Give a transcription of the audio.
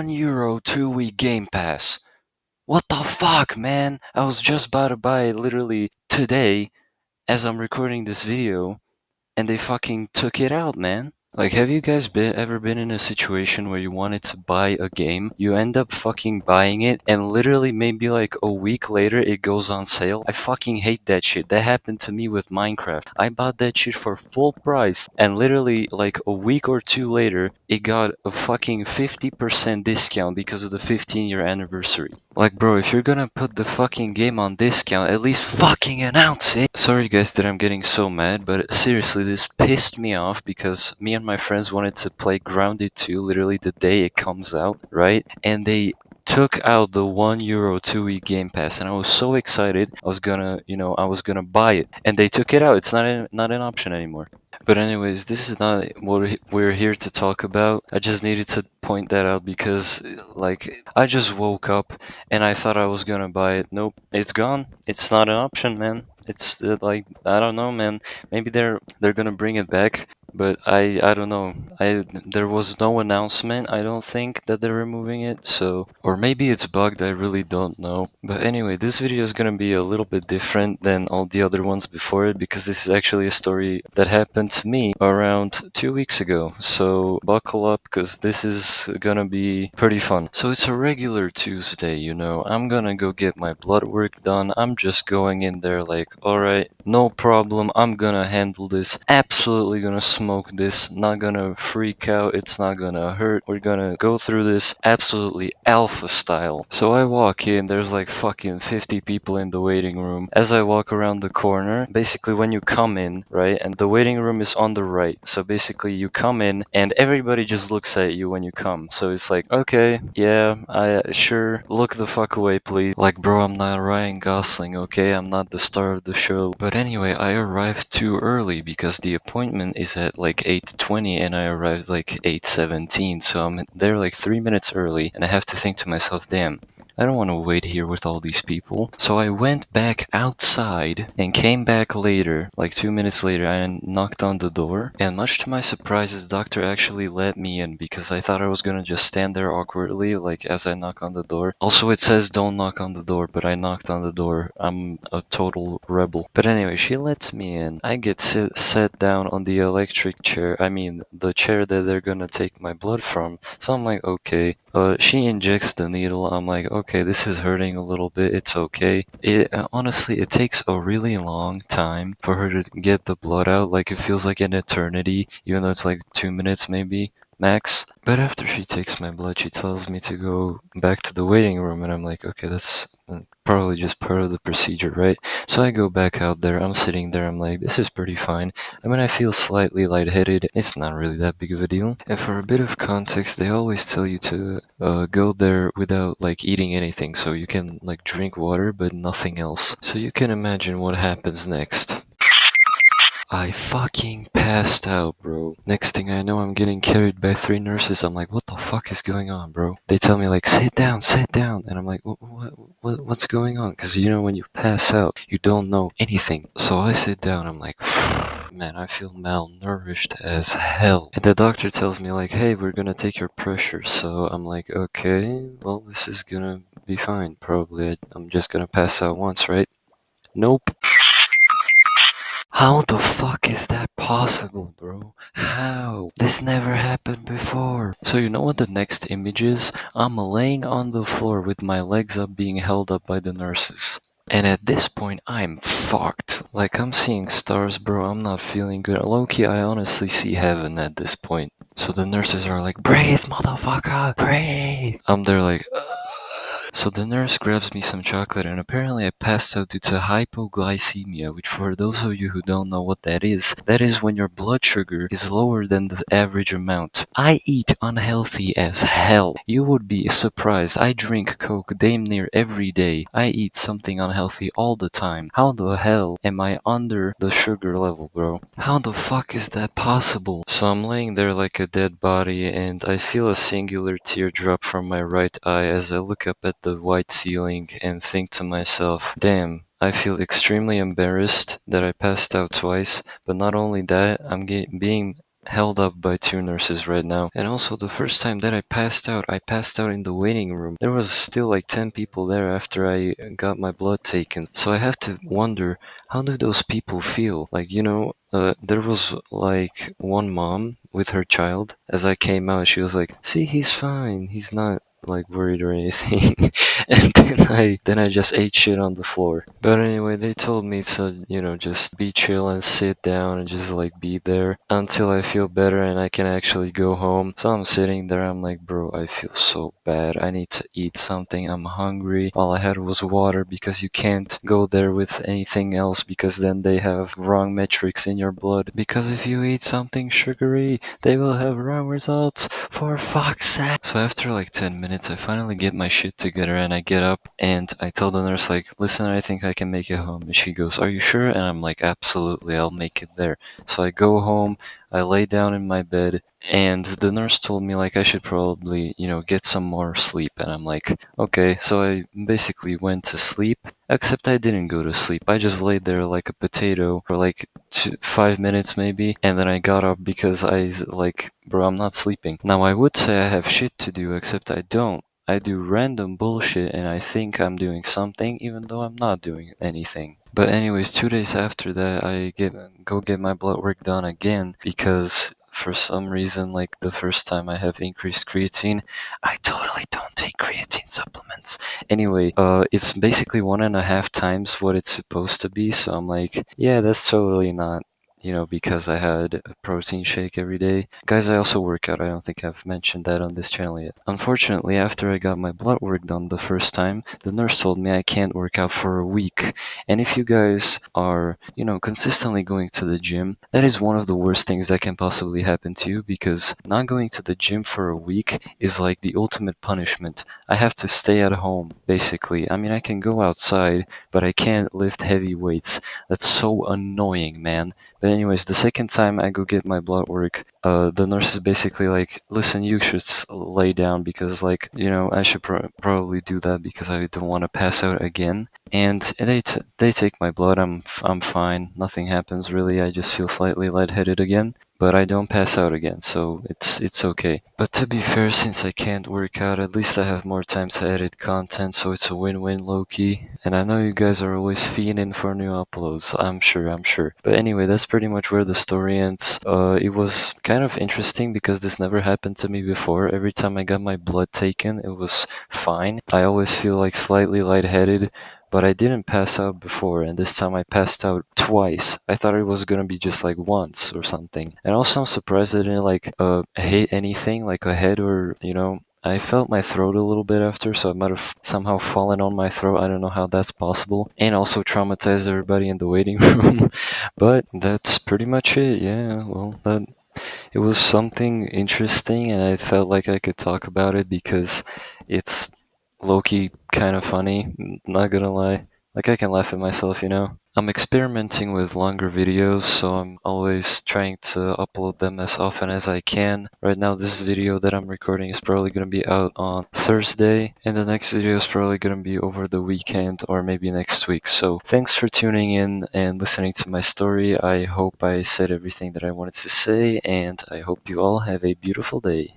€1 2-week Game Pass. What the fuck, man? I was just about to buy it literally today as I'm recording this video, and they fucking took it out, man. Like, have you guys ever been in a situation where you wanted to buy a game, you end up fucking buying it, and literally maybe like a week later it goes on sale? I fucking hate that shit. That happened to me with Minecraft. I bought that shit for full price, and literally like a week or two later, it got a fucking 50% discount because of the 15-year anniversary. Like, bro, if you're gonna put the fucking game on discount, at least fucking announce it. Sorry guys that I'm getting so mad, but seriously, this pissed me off because me and my friends wanted to play Grounded 2 literally the day it comes out, right? And they took out the €1 2-week Game Pass, and I was so excited. I was gonna buy it, and they took it out. It's not an option anymore. But anyways, this is not what we're here to talk about. I just needed to point that out because, like, I just woke up and I thought I was gonna buy it. Nope, it's gone. It's not an option, man. It's like, I don't know, man. Maybe they're gonna bring it back, but I don't know. There was no announcement. I don't think that they're removing it. So, or maybe it's bugged. I really don't know. But anyway, this video is gonna be a little bit different than all the other ones before it because this is actually a story that happened to me around 2 weeks ago. So buckle up because this is gonna be pretty fun. So it's a regular Tuesday, you know. I'm gonna go get my blood work done. I'm just going in there like, alright, no problem. I'm gonna handle this. Absolutely gonna smoke this. Not gonna freak out. It's not gonna hurt. We're gonna go through this absolutely alpha style. So I walk in, there's like fucking 50 people in the waiting room. As I walk around the corner, basically when you come in, right, and the waiting room is on the right. So basically you come in and everybody just looks at you when you come. So it's like, okay, yeah, I sure, look the fuck away, please. Like, bro, I'm not Ryan Gosling, okay? I'm not the star of the show. But anyway, I arrived too early because the appointment is at like 8:20 and I arrived like 8:17. So I'm there like 3 minutes early and I have to think to myself, damn, I don't want to wait here with all these people. So I went back outside and came back later, like 2 minutes later, and knocked on the door. And much to my surprise, the doctor actually let me in because I thought I was gonna just stand there awkwardly, like as I knock on the door. Also, it says don't knock on the door, but I knocked on the door. I'm a total rebel. But anyway, she lets me in. I get sat down on the electric chair. I mean, the chair that they're gonna take my blood from. So I'm like, okay. She injects the needle. I'm like, okay, this is hurting a little bit. It's okay. Honestly, it takes a really long time for her to get the blood out. Like, it feels like an eternity, even though it's like 2 minutes maybe max. But after she takes my blood, she tells me to go back to the waiting room, and I'm like, okay, that's probably just part of the procedure, right? So I go back out there. I'm sitting there. I'm like, this is pretty fine. I mean, I feel slightly lightheaded. It's not really that big of a deal. And for a bit of context, they always tell you to go there without like eating anything, so you can like drink water but nothing else. So you can imagine what happens next. I fucking passed out, bro. Next thing I know, I'm getting carried by 3 nurses. I'm like, what the fuck is going on, bro? They tell me like, sit down. And I'm like, what's going on? Because you know, when you pass out, you don't know anything. So I sit down. I'm like, man, I feel malnourished as hell. And the doctor tells me like, hey, we're gonna take your pressure. So I'm like, okay, well, this is gonna be fine. Probably I'm just gonna pass out once, right? Nope. How the fuck is that possible, bro? How? This never happened before. So you know what the next image is? I'm laying on the floor with my legs up being held up by the nurses. And at this point, I'm fucked. Like, I'm seeing stars, bro. I'm not feeling good. Low-key, I honestly see heaven at this point. So the nurses are like, breathe, motherfucker, breathe. I'm there like, So the nurse grabs me some chocolate, and apparently I passed out due to hypoglycemia, which for those of you who don't know what that is when your blood sugar is lower than the average amount. I eat unhealthy as hell. You would be surprised. I drink Coke damn near every day. I eat something unhealthy all the time. How the hell am I under the sugar level, bro? How the fuck is that possible? So I'm laying there like a dead body, and I feel a singular teardrop from my right eye as I look up at the white ceiling and think to myself, damn, I feel extremely embarrassed that I passed out twice, but not only that, I'm being held up by two nurses right now. And also, the first time that I passed out in the waiting room. There was still like 10 people there after I got my blood taken. So I have to wonder, how do those people feel? Like, there was like one mom with her child. As I came out, she was like, "See, he's fine. He's not like worried or anything." And then I just ate shit on the floor. But anyway, they told me to, just be chill and sit down and just like be there until I feel better and I can actually go home. So I'm sitting there, I'm like, bro, I feel so bad. I need to eat something. I'm hungry. All I had was water because you can't go there with anything else because then they have wrong metrics in your blood. Because if you eat something sugary, they will have wrong results. For fuck's sake. So after like 10 minutes, I finally get my shit together and I get up and I tell the nurse, like, listen, I think I can make it home. And she goes, are you sure? And I'm like, absolutely, I'll make it there. So I go home, I lay down in my bed, and the nurse told me like I should probably, get some more sleep. And I'm like, okay. So I basically went to sleep, except I didn't go to sleep. I just laid there like a potato for like 5 minutes maybe, and then I got up because like, bro, I'm not sleeping. Now I would say I have shit to do, except I don't. I do random bullshit and I think I'm doing something even though I'm not doing anything. But anyways, 2 days after that, go get my blood work done again because for some reason, like the first time I have increased creatine, I totally don't take creatine supplements. Anyway, it's basically 1.5 times what it's supposed to be. So I'm like, yeah, that's totally not, because I had a protein shake every day. Guys, I also work out. I don't think I've mentioned that on this channel yet. Unfortunately, after I got my blood work done the first time, the nurse told me I can't work out for a week. And if you guys are, consistently going to the gym, that is one of the worst things that can possibly happen to you because not going to the gym for a week is like the ultimate punishment. I have to stay at home, basically. I mean, I can go outside, but I can't lift heavy weights. That's so annoying, man. But anyways, the second time I go get my blood work, the nurse is basically like, listen, you should lay down because, like, I should probably do that because I don't want to pass out again. And they take my blood. I'm fine. Nothing happens really. I just feel slightly lightheaded again, but I don't pass out again, so it's okay. But to be fair, since I can't work out, at least I have more time to edit content, so it's a win-win low-key. And I know you guys are always fiending for new uploads. I'm sure. But anyway, that's pretty much where the story ends. It was kind of interesting because this never happened to me before. Every time I got my blood taken, it was fine. I always feel like slightly lightheaded, but I didn't pass out before, and this time I passed out twice. I thought it was gonna be just like once or something. And also I'm surprised I didn't like hit anything, like a head or, I felt my throat a little bit after, so I might have somehow fallen on my throat. I don't know how that's possible. And also traumatized everybody in the waiting room. But that's pretty much it, yeah. Well, it was something interesting, and I felt like I could talk about it because it's low-key kind of funny, not gonna lie. Like, I can laugh at myself. I'm experimenting with longer videos, so I'm always trying to upload them as often as I can. Right now, this video that I'm recording is probably gonna be out on Thursday, and the next video is probably gonna be over the weekend or maybe next week. So, thanks for tuning in and listening to my story. I hope I said everything that I wanted to say, and I hope you all have a beautiful day.